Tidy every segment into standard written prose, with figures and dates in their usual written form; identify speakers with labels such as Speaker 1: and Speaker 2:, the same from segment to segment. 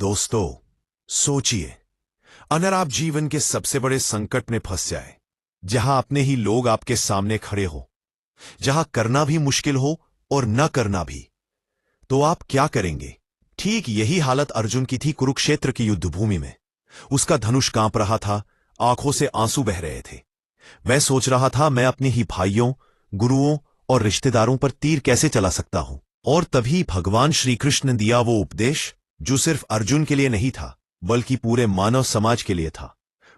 Speaker 1: दोस्तों, सोचिए, अगर आप जीवन के सबसे बड़े संकट में फंस जाए, जहां अपने ही लोग आपके सामने खड़े हो, जहां करना भी मुश्किल हो और न करना भी, तो आप क्या करेंगे? ठीक यही हालत अर्जुन की थी कुरुक्षेत्र की युद्धभूमि में। उसका धनुष कांप रहा था, आंखों से आंसू बह रहे थे। वह सोच रहा था, मैं अपने ही भाइयों, गुरुओं और रिश्तेदारों पर तीर कैसे चला सकता हूं। और तभी भगवान श्री कृष्ण ने दिया वो उपदेश जो सिर्फ अर्जुन के लिए नहीं था, बल्कि पूरे मानव समाज के लिए था।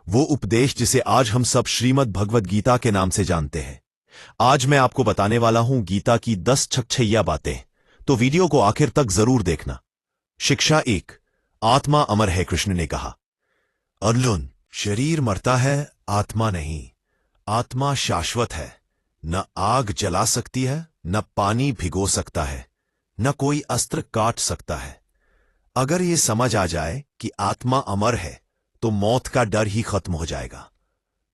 Speaker 1: वो उपदेश जिसे आज हम सब श्रीमद् भगवद गीता के नाम से जानते हैं। आज मैं आपको बताने वाला हूं गीता की 10 छकछैया बातें, तो वीडियो को आखिर तक जरूर देखना। शिक्षा 1। आत्मा अमर है। कृष्ण ने कहा, अर्जुन, शरीर मरता है, आत्मा नहीं। आत्मा शाश्वत है। न आग जला सकती है, न पानी भिगो सकता है, न कोई अस्त्र काट सकता है। अगर ये समझ आ जाए कि आत्मा अमर है, तो मौत का डर ही खत्म हो जाएगा।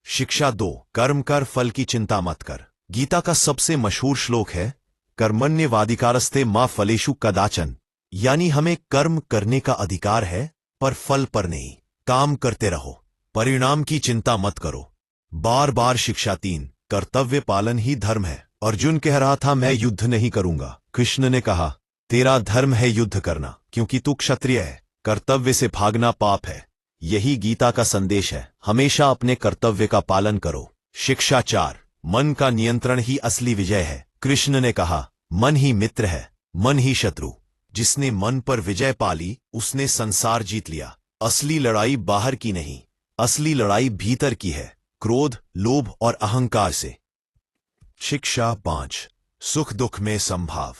Speaker 1: शिक्षा 2। कर्म कर, फल की चिंता मत कर। गीता का सबसे मशहूर श्लोक है, कर्मण्येवाधिकारस्ते मा फलेषु कदाचन। यानी हमें कर्म करने का अधिकार है, पर फल पर नहीं। काम करते रहो, परिणाम की चिंता मत करो। बार बार। शिक्षा 3। कर्तव्य पालन ही धर्म है। अर्जुन कह रहा था, मैं युद्ध नहीं करूंगा। कृष्ण ने कहा, तेरा धर्म है युद्ध करना, क्योंकि तू क्षत्रिय है। कर्तव्य से भागना पाप है। यही गीता का संदेश है। हमेशा अपने कर्तव्य का पालन करो। शिक्षा 4। मन का नियंत्रण ही असली विजय है। कृष्ण ने कहा, मन ही मित्र है, मन ही शत्रु। जिसने मन पर विजय पाली, उसने संसार जीत लिया। असली लड़ाई बाहर की नहीं, असली लड़ाई भीतर की है, क्रोध, लोभ और अहंकार से। शिक्षा 5। सुख दुख में समभाव।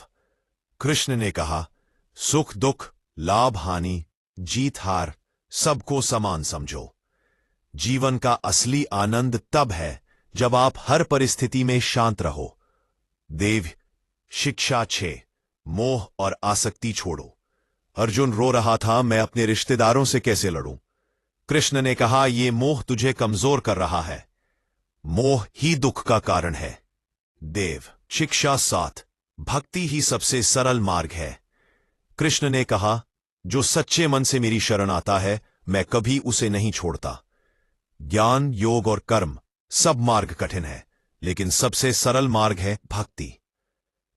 Speaker 1: कृष्ण ने कहा, सुख दुख, लाभ हानि, जीत हार, सबको समान समझो। जीवन का असली आनंद तब है जब आप हर परिस्थिति में शांत रहो। देव। शिक्षा 6। मोह और आसक्ति छोड़ो। अर्जुन रो रहा था, मैं अपने रिश्तेदारों से कैसे लड़ूं। कृष्ण ने कहा, यह मोह तुझे कमजोर कर रहा है। मोह ही दुख का कारण है। देव। शिक्षा 7। भक्ति ही सबसे सरल मार्ग है। कृष्ण ने कहा, जो सच्चे मन से मेरी शरण आता है, मैं कभी उसे नहीं छोड़ता। ज्ञान, योग और कर्म, सब मार्ग कठिन है, लेकिन सबसे सरल मार्ग है भक्ति।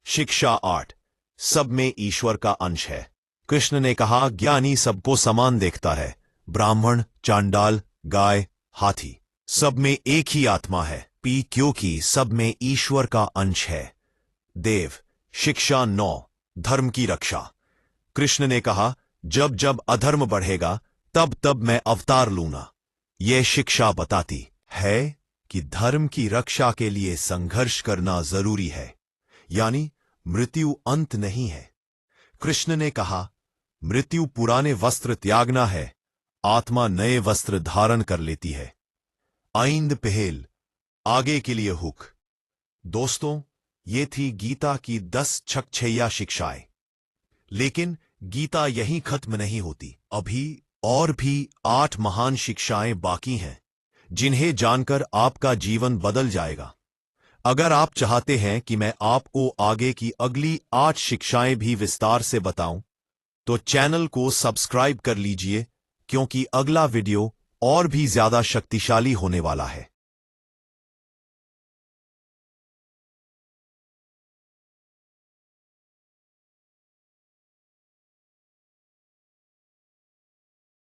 Speaker 1: शिक्षा 8। सब में ईश्वर का अंश है। कृष्ण ने कहा, ज्ञानी सबको समान देखता है। ब्राह्मण, चांडाल, गाय, हाथी, सब में एक ही आत्मा है, क्योंकि सब में ईश्वर का अंश है। देव। शिक्षा 9। धर्म की रक्षा। कृष्ण ने कहा, जब जब अधर्म बढ़ेगा, तब तब मैं अवतार लूंगा। यह शिक्षा बताती है कि धर्म की रक्षा के लिए संघर्ष करना जरूरी है, यानी मृत्यु अंत नहीं है। कृष्ण ने कहा, मृत्यु पुराने वस्त्र त्यागना है, आत्मा नए वस्त्र धारण कर लेती है। आइंद पहल, आगे के लिए हुक। दोस्तों, ये थी गीता की 10 छकछैया शिक्षाएं। लेकिन गीता यहीं खत्म नहीं होती। अभी और भी 8 महान शिक्षाएं बाकी हैं, जिन्हें जानकर आपका जीवन बदल जाएगा। अगर आप चाहते हैं कि मैं आपको आगे की अगली 8 शिक्षाएं भी विस्तार से बताऊं, तो चैनल को सब्सक्राइब कर लीजिए, क्योंकि अगला वीडियो और भी ज्यादा शक्तिशाली होने वाला है।